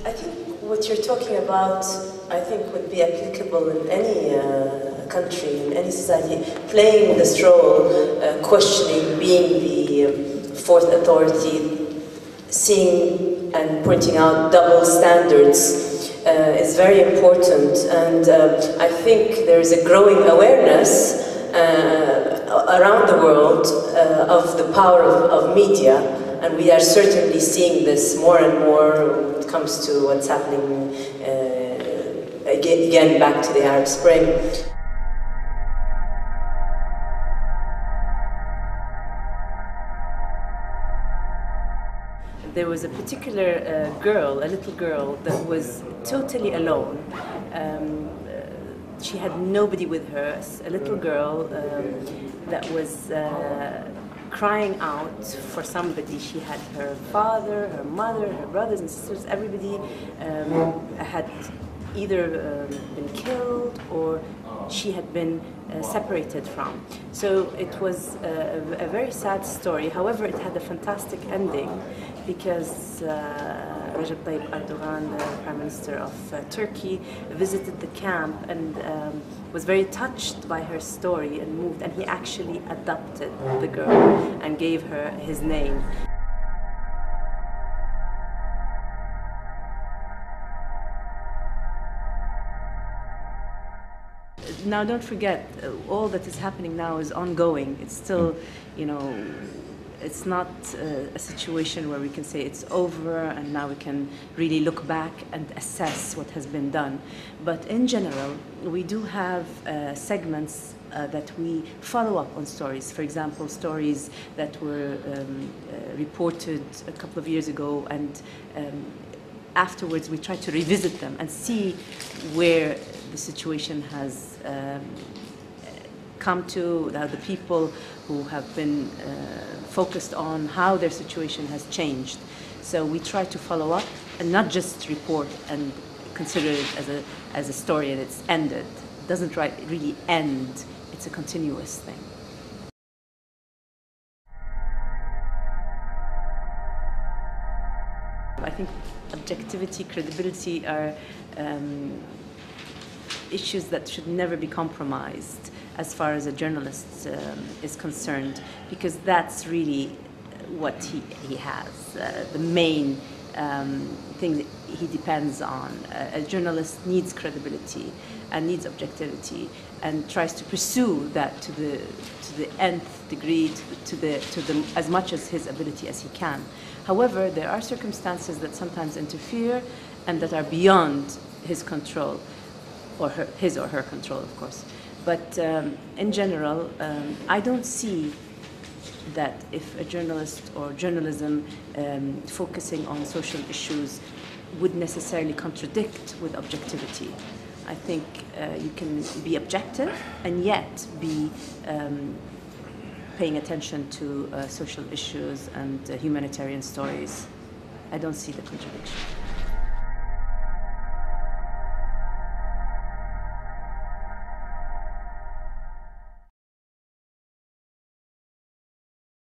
I think what you're talking about, I think, would be applicable in any country, in any society. Playing this role, questioning, being the fourth authority, seeing and pointing out double standards is very important. And I think there is a growing awareness around the world of the power of media, and we are certainly seeing this more and more when it comes to what's happening again back to the Arab Spring. There was a particular girl, a little girl, that was totally alone. She had nobody with her, a little girl that was crying out for somebody. She had her father, her mother, her brothers and sisters, everybody had either been killed or she had been separated from. So it was a very sad story. However, it had a fantastic ending because Recep Tayyip Erdogan, the Prime Minister of Turkey, visited the camp and was very touched by her story and moved, and he actually adopted the girl and gave her his name. Now, don't forget, all that is happening now is ongoing. It's still, you know, it's not a situation where we can say it's over and now we can really look back and assess what has been done. But in general, we do have segments that we follow up on stories. For example, stories that were reported a couple of years ago, and afterwards we try to revisit them and see where the situation has come to, the people who have been focused on how their situation has changed. So we try to follow up and not just report and consider it as a story and it's ended. It doesn't really end, it's a continuous thing. I think objectivity, credibility are issues that should never be compromised as far as a journalist is concerned, because that's really what he has, the main thing that he depends on. A journalist needs credibility and needs objectivity and tries to pursue that to the nth degree, to the as much as his ability as he can. However, there are circumstances that sometimes interfere and that are beyond his control, or his or her control, of course. But in general, I don't see that if a journalist or journalism focusing on social issues would necessarily contradict with objectivity. I think you can be objective and yet be paying attention to social issues and humanitarian stories. I don't see the contradiction.